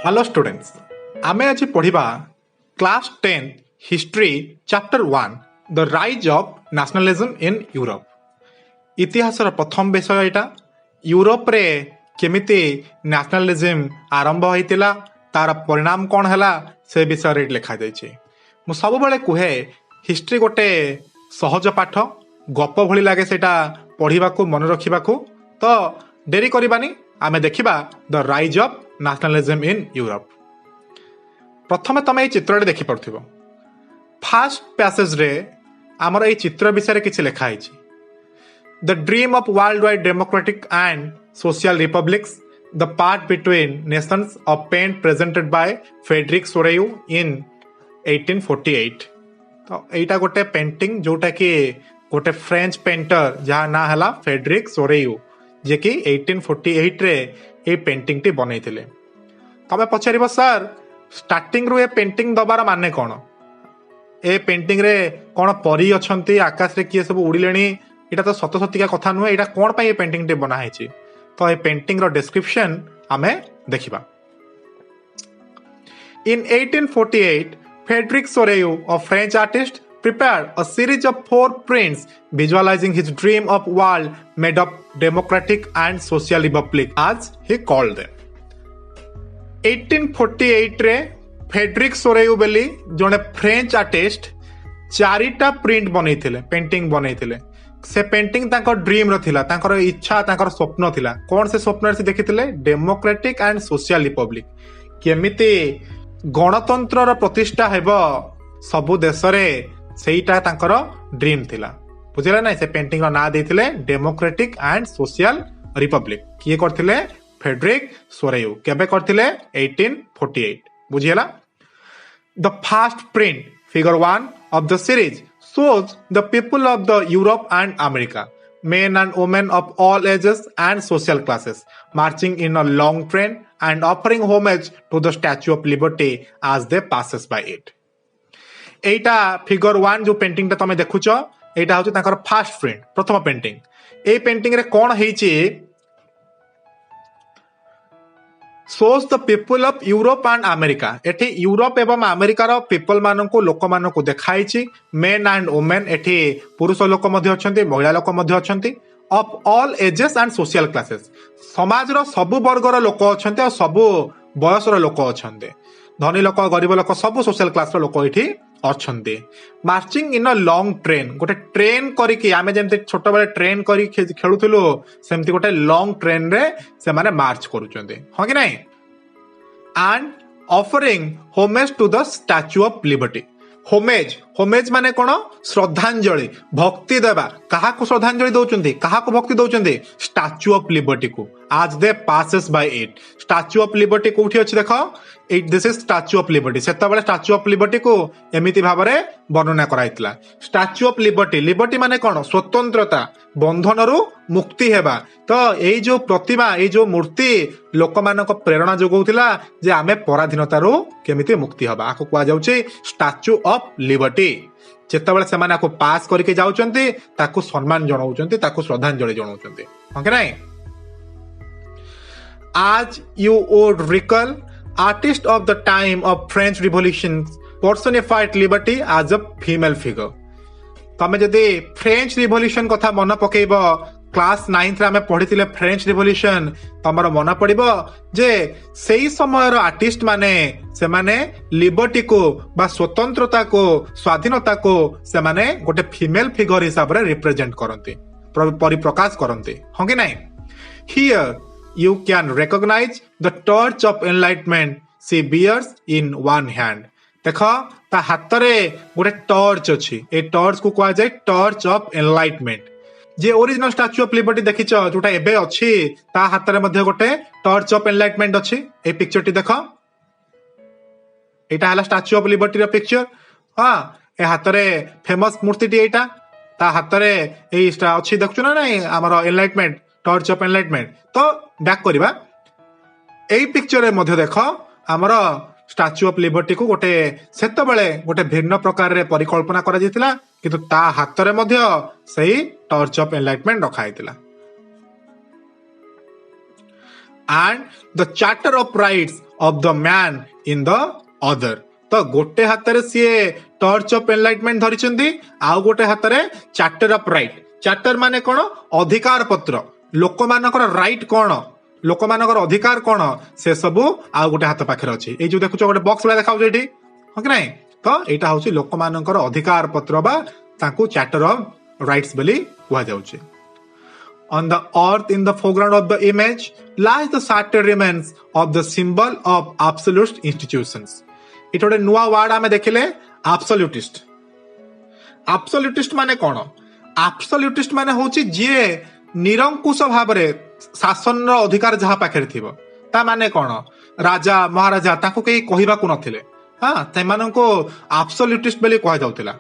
Hello students आमे आज पढ़िबा class 10 history chapter 1 the rise of nationalism in Europe. इतिहासर प्रथम विषय एटा यूरोप रे केमिति नेशनलिज्म आरंभ होइतिला तार परिणाम कोन हला से विषय रे लिखा जायछि। मु सब बेले कुहे हिस्ट्री गोटे सहज पाठ गप भली लागे सेटा पढ़िबाकू मन रखिबाकू। तो डेरी करबानी आमे देखिबा the rise of nationalism in Europe. प्रथमे तुम ये चित्र देखि पड़थिबो। फास्ट पैसेज रे आमर ये चित्र विषय किछि लिखा है। The dream of worldwide democratic and social republics the part between nations of pen presented by Frederic Sorrieu in 1848। तो एटा गोटे पेंटिंग जोटा कि गोटे फ्रेंच पेंटर जहाँ ना हला फ्रेडरिक सोरेयू जे कि 1848 रे ये पेंटिंग टी बनै थिले। तमे पछारिबो सर स्टार्टिंग रु ए पेंटिंग दबार माने कोन? ए पेंटिंग रे कोन परी अछंती आकाश रे किए सब उड़िलेनी एटा तो सत सतिका कथा नुहे। एटा कोन पई ए पेंटिंग टी बना हैछि? तो ए पेंटिंग रो डिस्क्रिप्शन आमे देखिबा। In 1848 Frederick Soreyu, a French artist, prepared a series of 4 prints visualizing his dream of world made up democratic and social republic as he called them. 1848 रे फेडरिक सोरेयू बेली जने French artist 4टा print बनैथिले, painting बनैथिले। से painting तांको dream रो थिला, तांकर इच्छा, तांकर स्वप्न थिला। कोन से स्वप्न से देखिथिले? डेमोक्रेटिक एंड सोशल रिपब्लिक, केमिति गणतंत्र रो प्रतिष्ठा हेबो सबु देश रे, सेईटा तांकर ड्रीम थिला। बुझिला नै? से पेंटिंग रो नाम देथिले डेमोक्रेटिक एंड सोशल रिपब्लिक। किए करथिले? Frederic Sorrieu. केबे करथिले? 1848। बुझिला? The first print figure 1 of the series shows the people of the Europe and America, men and women of all ages and social classes, marching in a long train and offering homage to the Statue of Liberty as they passes by it. Etah figure 1 जो painting ता तमे देखुछ एटा होछ ताकर first print, प्रथम painting. ए painting रे कोन हेछि? shows the people of Europe and America। एठी Europe एवं America रो people मानको लोक मानको देखाइछि। मेन एंड वुमेन, एठी पुरुष लोक मध्ये अछंती, महिला लोक मध्ये अछंती। Of all ages and social classes, समाज रो सबु वर्ग रो लोक अछंती और सबु बयस रो लोक अछंती। धनी लोक, गरीब लोक, सबु सोशल क्लास रो लोक एठी अछंती। Marching in a long train, गोटे ट्रेन करिकि आमे जेमते छोट बेले ट्रेन करि खेलुथुलु सेमति गोटे लॉन्ग ट्रेन रे से माने मार्च करूचंती, हो कि नै? And offering homage to the statue of liberty. Homage, homage माने कोन? श्रद्धांजलि, भक्ति देबा। काहा को श्रद्धांजलि दउचंती? काहा को भक्ति दउचंती? स्टैच्यू ऑफ लिबर्टी को। आज they passes by it. Statue of Liberty कोठी अछि देखो? This is Statue of Liberty. सेता बेले स्टैच्यू ऑफ लिबर्टी को एमिति भाबरे वर्णना कराइतला। स्टैच्यू ऑफ लिबर्टी, लिबर्टी माने कोन? स्वतंत्रता, बंधनरु मुक्ति हेबा। तो एई जो प्रतिमा, एई जो मूर्ति लोक मानक प्रेरणा जोगौतिला जे आमे पराधीनतारु केमिति मुक्ति हबा। आको कुआ जाउछि स्टैच्यू ऑफ लिबर्टी। जेतेबेले सेमाने आको पास करके जाउचंती ताको सम्मान जणाउचंती, ताको श्रद्धांजलि जणाउचंती, ओके नै? As you would recall, artists of the time of French Revolution personified liberty as a female figure। तमे जदि फ्रेंच रिवोल्यूशन कथा मन पकेइब, क्लास 9 रे आमे पढितिले फ्रेंच रिवोल्यूशन, तमरो मन पड़िबो जे सेही समय रो आर्टिस्ट माने से माने लिबर्टी को बा स्वतंत्रता को, स्वाधीनता को से माने गोटे फीमेल फिगर हिसाब रे रिप्रेजेंट करंती, परिप्रकाश करंती, हो कि नै? Here you can recognize the torch of enlightenment she bears in one hand। देखो ता हाथ रे गोटे टॉर्च अछि। ए टॉर्च को कहा जाय टॉर्च ऑफ एनलाइटमेंट। जे ओरिजिनल स्टैच्यू ऑफ लिबर्टी देखिछ जोटा एबे अछि, ता हाथ रे मध्ये गोटे टॉर्च ऑफ एनलाइटमेंट अछि। ए पिक्चर टी देखो, एटा हला स्टैच्यू ऑफ लिबर्टी रो पिक्चर। हां, ए हाथ रे फेमस मूर्ति टी एटा, ता हाथ रे ए अछि देखछु ना नै हमर एनलाइटमेंट, टॉर्च ऑफ एनलाइटमेंट। तो बैक करबा, ए पिक्चर रे मध्ये देखो हमर स्टैच्यू ऑफ लिबर्टी को गोटे सेत बेले गोटे भिन्न प्रकार रे परिकल्पना करा जेतिला, किंतु ता हाथ रे मध्ये सही टॉर्च ऑफ एनलाइटमेंट रखा हेतिला। and the charter of rights of the man in the other. तो गोटे हाथ रे सी टर्च ऑफ एनलाइटमेंट धरिचंदी आउ गोटे हाथ रे चार्टर ऑफ राइट. चार्टर माने कोन अधिकार पत्र लोक मानकर राइट कोन लोक मानकर अधिकार कोन से सब आउ गोटे हाथ पाखरे अछि. ए जो देखुछ गोटे बॉक्स वाला देखाउ जेठी हो कि नहीं. तो एटा होछि लोक मानकर अधिकार पत्र बा तांको चार्टर ऑफ राइट्स बोली कुहा जाउछि. On the earth in the foreground of the image lies the shattered remains of the symbol of absolute institutions. It गोटे नुआ वार्ड आमे देखिले एब्सोल्यूटिस्ट. एब्सोल्यूटिस्ट माने कोन. एब्सोल्यूटिस्ट माने होछि जे निरंकुश भाव रे शासन रो अधिकार जहा पाखरे थिबो. ता माने कोन राजा महाराजा ताको केही कहिबा को नथिले. हां तेमानको एब्सोल्यूटिस्ट बोली कहा जाउतिला.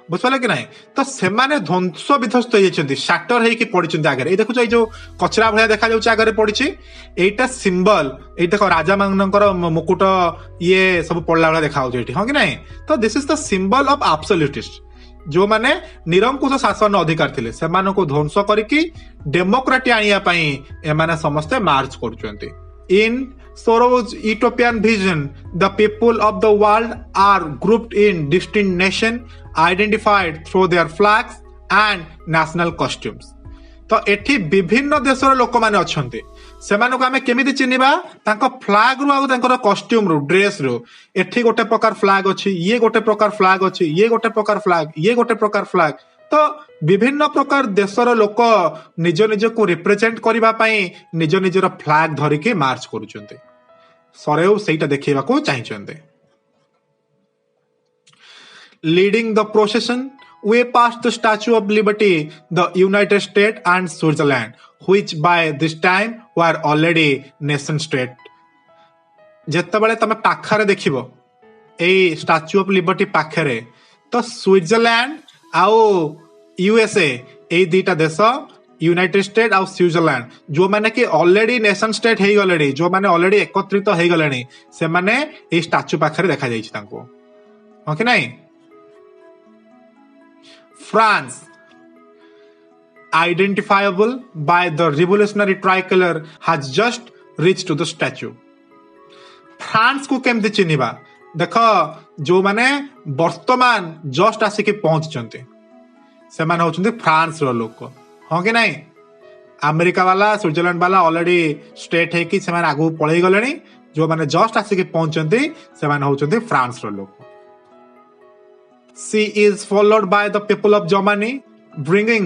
बुझपाले कि नहीं. तो सेमाने ध्वंस विध्वस्त होइछन्ती शाटर हेकी पडिछन्ती आगे. ए देखुछ ए जो कचरा भलिया देखा जाउछ आगे पडिछि एटा सिंबल. ए देखो राजा मानकर मुकुट ये सब पडला वाला देखा जाउछ एठी हां कि नहीं. तो this is the symbol of absolutist जो माने निरंकुश शासन अधिकार थिले सेमानको ध्वंस करिकि डेमोक्रेसी आनिया पई ए माने समस्त मार्च करछन्ती. इन Sorrow's utopian vision, the people of the world are grouped in distinct nations, identified through their flags and national costumes. तो एठी विभिन्न देशर लोक माने अछन्ते सेमानको आमे केमिति चिनिबा तांको फ्लैग रु आ तांकर कॉस्ट्यूम रु ड्रेस रु. एठी गोटे प्रकार फ्लैग अछि ये गोटे प्रकार फ्लैग अछि ये गोटे प्रकार फ्लैग ये गोटे प्रकार फ्लैग. तो विभिन्न प्रकार देशर लोक निज निज को रिप्रेजेंट करिबा पई निज निजर फ्लैग धरि के मार्च करूचन्ते. सरेउ सेटा देखिबा को चाहिचन्ते. Leading the procession way past the Statue of Liberty, the United States and Switzerland, which by this time were already nation state. जेतबेले तमे पाखरे देखिबो ए स्टैच्यू ऑफ लिबर्टी पाखरे तो स्विट्जरलैंड आउ यूएसए ए दीटा देश यूनाइटेड स्टेट आउ स्विट्जरलैंड जो माने कि ऑलरेडी नेशन स्टेट हे गलेनी जो माने ऑलरेडी एकत्रित हे गलेनी से माने ए स्टैच्यू पाखरे देखा जाइछ तांको हो कि नहीं. France, identifiable by the revolutionary tricolor, has just reached to the statue. France को केमती चिन्हिबा देख जो माने वर्तमान जस्ट आसिक पहुंचते से माने होचंती फ्रांस रो लोक हो कि नहीं. अमेरिका वाला स्विट्जरलैंड वाला ऑलरेडी स्टेट है कि से माने आगु पळै गलेनी जो माने जस्ट आसिक पहुंचते से माने होचंती फ्रांस रो लोक. She is followed by the people of Germany, bringing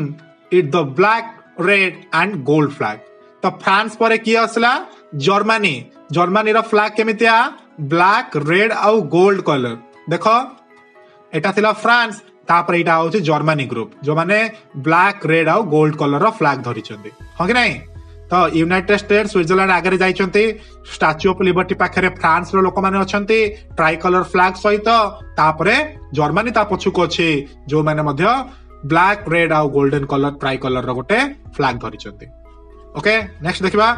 it the black, red and gold flag. तो फ्रांस पर किए असला जर्मनी. जर्मनी रो फ्लैग केमितिया ब्लैक रेड आउ गोल्ड कलर. देखो एटा थिला फ्रांस तापर एटा होची जर्मनी ग्रुप जो माने ब्लैक रेड आउ गोल्ड कलर रो फ्लैग धरिचंदी हो कि नहीं. तो यूनाइटेड स्टेट स्विट्जरलैंड आगे जाइचंती स्टैच्यू ऑफ लिबर्टी पाखरे फ्रांस रो लोक माने अछंती ट्राई कलर फ्लैग सहित तापरे जर्मनी ता पछुको अछि जो माने मध्य ब्लैक रेड आउ गोल्डन कलर ट्राई कलर रो गोटे फ्लैग धरिचंती. ओके नेक्स्ट देखिबा.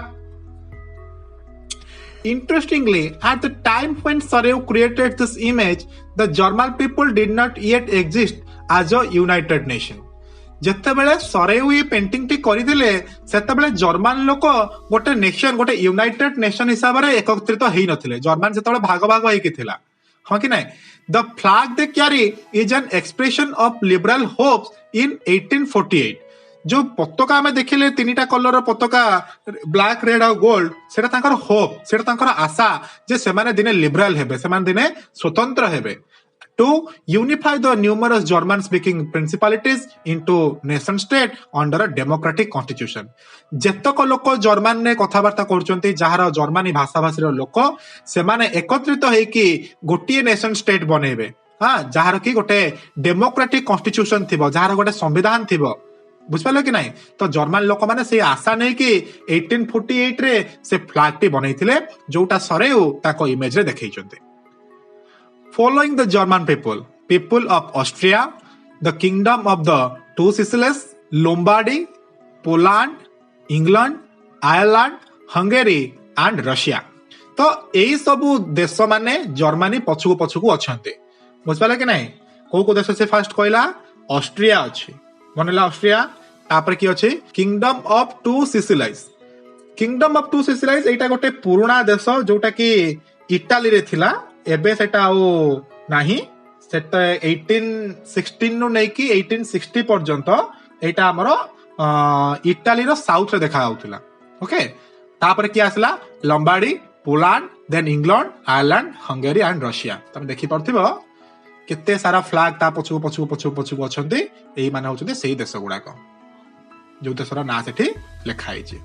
Interestingly, at the time when Sareu created this image, the German people did not yet exist as a united nation. जेतेबेले सरेउ ये पेंटिंग टी करिदिले सेतेबेले जर्मन लोक गोटे nation गोटे United nation हिसाब रे एकत्रित हेई नथिले. German जेतेबेले भाग भाग हेकी थिला हां कि नहीं. The flag they carry is an expression of liberal hopes in 1848. जो पताका में देखिले तीनटा कलर पताका ब्लैक रेड और गोल्ड सेटा तांकर होप सेटा तांकर आशा जे से माने दिने लिबरल हेबे से माने दिने स्वतंत्र हेबे. To unify the numerous German-speaking principalities into nation state under a democratic constitution. जेतक लोक जर्मन ने कथाबार्ता करचंती जहार जर्मनी भाषा भाषी लोक से माने एकत्रित हेकी गोटिए नेशन स्टेट बनेबे. हां जहार की गोटे डेमोक्रेटिक कॉन्स्टिट्यूशन थिबो जहार गोटे संविधान थिबो. बुझपाले कि नहीं. तो जर्मन लोक माने से आशा नै कि 1848 रे से फ्लैग टी बनैथिले जोटा सरेउ ताको इमेज रे देखैचंती. Following the German people of Austria, the kingdom of the two Sicilies, Lombardy, Poland, England, Ireland, Hungary and Russia. तो एई सबु देश माने जर्मनी पछुको पछुको अछन्ते. बुझपाले कि नहीं. को देश से फर्स्ट कहला ऑस्ट्रिया अछि. मनला ऑस्ट्रिया तापर की अछि kingdom of two Sicilies kingdom of two Sicilies एटा गोटे पुराना देश जोटा कि इटाली रे थिला एबे सेटा आउ नाही सेटा 1816 नु नै कि 1860 पर्यंत एटा हमरो इटाली रो साउथ रे देखा आउथिला ओके तापर कि आसला लंबाडी Poland then England Ireland Hungary and Russia तमे देखि परथिबो केते सारा फ्लैग ता पछु पछु पछु पछु अछंती एही माने होचंती सेही देश गुडाक जो देशर ना सेठी लेखा आइछि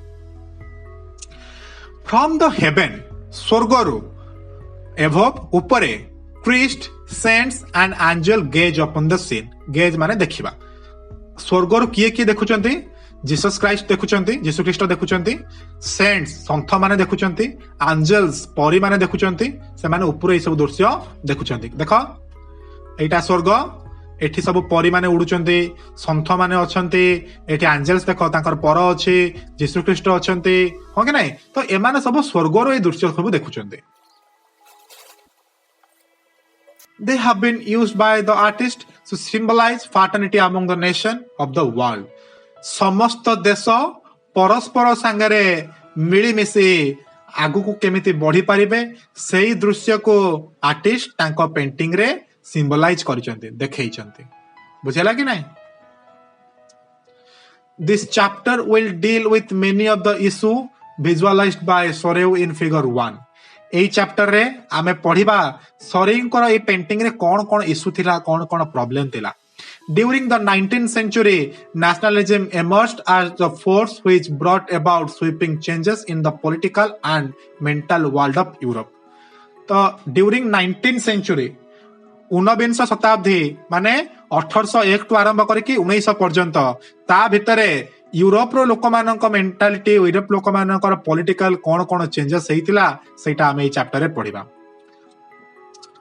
फ्रॉम द हेवन स्वर्गरु एभव ऊपरे Christ saints and angel gaze upon the scene gaze माने देखिबा स्वर्गरु किए किए देखुचंती जीसस क्राइस्ट देखुचंती जीसु ख्रीष्ट देखुचंती सेंट्स संत माने देखुचंती एंजल्स परी माने देखुचंती से माने ऊपर ए सब दृश्य देखुचंती देखो एटा स्वर्ग एठी सब परी माने उडुचंती संत माने अछंती एठी एंजल्स देखो तांकर पर अछि जीसु ख्रीष्ट अछंती हो कि नाही तो ए माने सब स्वर्गरो ए दृश्य सब देखुचंती they have been used by the artist to symbolize fraternity among the nation of the world समस्त देश परस्पर संगरे मिली मिसी आगु को केमिति बढ़ी पारिबे सेही दृश्य को आर्टिस्ट तांको पेंटिंग रे सिंबलाइज करिसंती देखैसंती बुझेला कि नाही This chapter will deal with many of the issue visualized by Soreu in figure 1 এই चैप्टर रे आमे पढिबा सरेंकर ए पेंटिंग रे कोन कोन इशू थिला कोन कोन प्रॉब्लम थिला During the 19th century, nationalism emerged as the force which brought about sweeping changes in the political and mental world of Europe. तो during 19th century, 19 शताब्दी माने 1801 to आरंभ करके 1900 पर्यंत ता भितरे यूरोप रो लोक मानक मेंटालिटी यूरोप लोक मानक पॉलिटिकल कोन कोन चेंजेस हेतिला सेटा हम ए चैप्टर रे पढिबा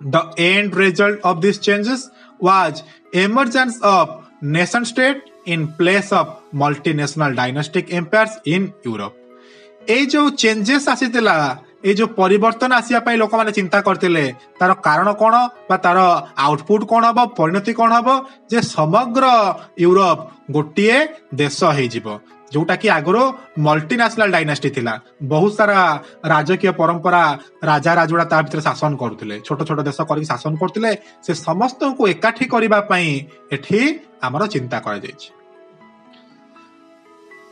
The end result of these changes was emergence of nation state in place of multinational dynastic empires in Europe. ए जो चेंजेस आसीतिला ए जो परिवर्तन आसिया पई लोक माने चिंता करतिले तार कारण कोन बा तार आउटपुट कोन हबो परिणति कोन हबो जे समग्र यूरोप गोटिए देश हे जिवो जोटा कि आगरो मल्टीनेशनल डायनास्टी थिला बहुत सारा राजकीय परंपरा राजा राजुड़ा ता भीतर शासन करथिले छोट छोट देश करी शासन करथिले से समस्त को एकाठी करिबा पई एठी हमरो चिंता करा जायछि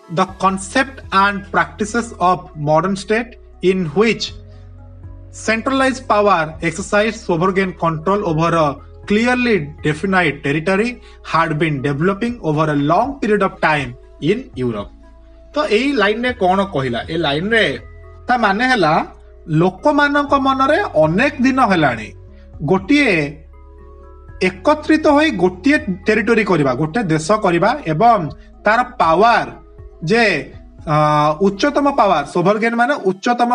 The concept and practices of modern state in which centralized power exercised sovereign control over a clearly defined territory had been developing over a long period of time in Europe. तो एई लाइन रे कोन कहिला ए line रे ता माने हला लोक मानक मनरे अनेक दिन हेलाणी गोटिए एकत्रित होई गोटिए टेरिटोरी करिबा गोटे देश करिबा एवं तार पावर जे उच्चतम पावर सोभरगेन माने उच्चतम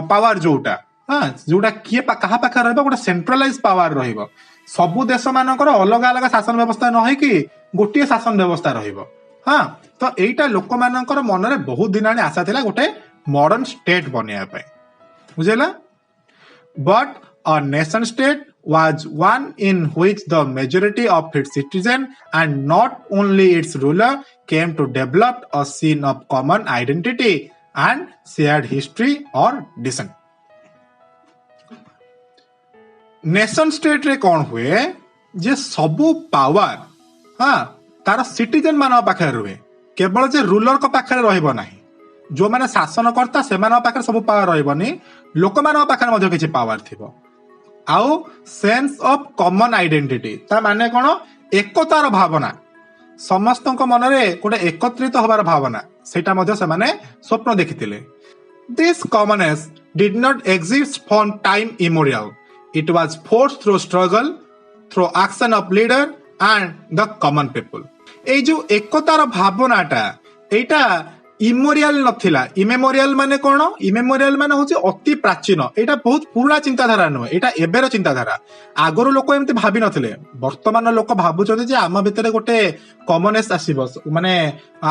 पावर जोटा हां जोटा किए कहा पाखा रहबा गोटे सेंट्रलाइज पावर रहइबो सबु देश मानकर अलग अलग शासन व्यवस्था न होई कि गोटिए शासन व्यवस्था रहइबो हां तो एटा लोक मानकर मनरे बहुत दिनानी आशा थिला गोटे मॉडर्न स्टेट बनिया पे बुझेला but a nation state was one in which the majority of its citizens and not only its ruler came to develop a scene of common identity and shared history or descent. Nation state रे कौन हुए जे सबु power हाँ तार citizen मान पाखे रुहे केवल जे ruler को पाखे रहइबो नाही जो माने शासन करता से मान पाखे सब पावर रहइबनी लोक मान पाखे मध्य किछि पावर थिबो आउ सेंस ऑफ कॉमन आइडेंटिटी ता माने कोन एकतार भावना समस्तक मनरे गोटे एकत्रित होबार भावना सेटा मध्य से माने स्वप्न देखितिले this commonness did not exist from time immemorial it was forced through struggle through action of leader and the common people ए जो एकतार भावनाटा एटा इमोरियल नथिला इमेमोरियल माने कोन इमेमोरियल माने होची अति प्राचीन एटा बहुत पुराना चिंताधारा न एटा एबेर चिंताधारा आगरो लोक एमति भाबी नथिले वर्तमान लोक भाबुचोदे जे आम भितरे गोटे कॉमननेस आसीबो माने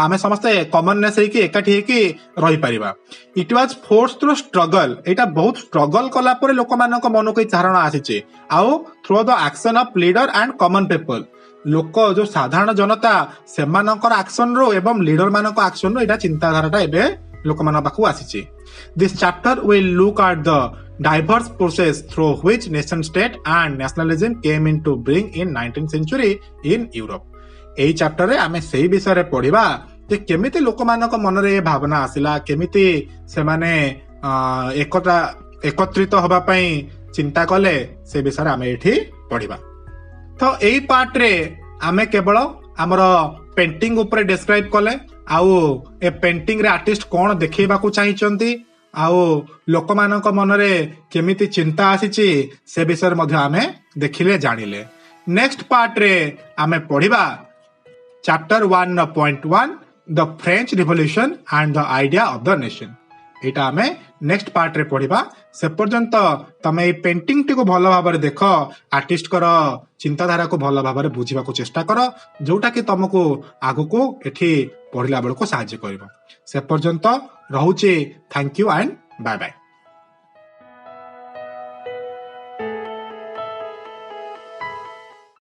आमे समस्त कॉमननेस हेकी एकाठी हेकी रहि परिबा it was forced through struggle एटा बहुत स्ट्रगल कला परे लोक मानक मन को धारणा आसीचे आउ through the action of leader and common people लोक जो साधारण जनता सेमानकर एक्शन रो एवं लीडर मानक एक्शन रो एटा चिंताधाराटा एबे ଲୋକମାନଙ୍କ ପାଖକୁ ଆସିଛି। This chapter will look at the diverse process through which nation state and nationalism came into being in 19th century in Europe। ଏଇ ଚାପ୍ଟରରେ ଆମେ ସେଇ ବିଷୟରେ ପଢିବା ଯେ କେମିତି ଲୋକମାନଙ୍କ ମନରେ ଏ ଭାବନା ଆସିଲା, କେମିତି ସେମାନେ ଏକତ୍ରିତ ହବା ପାଇଁ ଚିନ୍ତା କଲେ, ସେ ବିଷୟରେ ଆମେ ଏଠି ପଢିବା। ତ ଏଇ ପାର୍ଟରେ ଆମେ କେବଳ ଆମର ପେଣ୍ଟିଂ ଉପରେ ଡେସ୍କ୍ରାଇବ କଲେ, ଆଉ ଏ ପେଣ୍ଟିଂରେ ଆର୍ଟିଷ୍ଟ କଣ ଦେଖେଇବାକୁ ଚାହିଁଛନ୍ତି, ଆଉ ଲୋକମାନଙ୍କ ମନରେ କେମିତି ଚିନ୍ତା ଆସିଛି ସେ ବିଷୟରେ ମଧ୍ୟ ଆମେ ଦେଖିଲେ ଜାଣିଲେ। ନେକ୍ସଟ ପାର୍ଟରେ ଆମେ ପଢିବା chapter 1.1 the French revolution and the idea of the nation. ଏଇଟା ଆମେ ନେକ୍ସଟ ପାର୍ଟରେ ପଢିବା। ସେ ପର୍ଯ୍ୟନ୍ତ ତମେ ଏଇ ପେଣ୍ଟିଂଟିକୁ ଭଲ ଭାବରେ ଦେଖ, ଆର୍ଟିଷ୍ଟଙ୍କର ଚିନ୍ତାଧାରାକୁ ଭଲ ଭାବରେ ବୁଝିବାକୁ ଚେଷ୍ଟା କର, ଯୋଉଟା କି ତମକୁ ଆଗକୁ ଏଠି ପଢିଲା ବେଳକୁ ସାହାଯ୍ୟ କରିବ। ସେ ପର୍ଯ୍ୟନ୍ତ ରହୁଛି। Thank you and bye bye.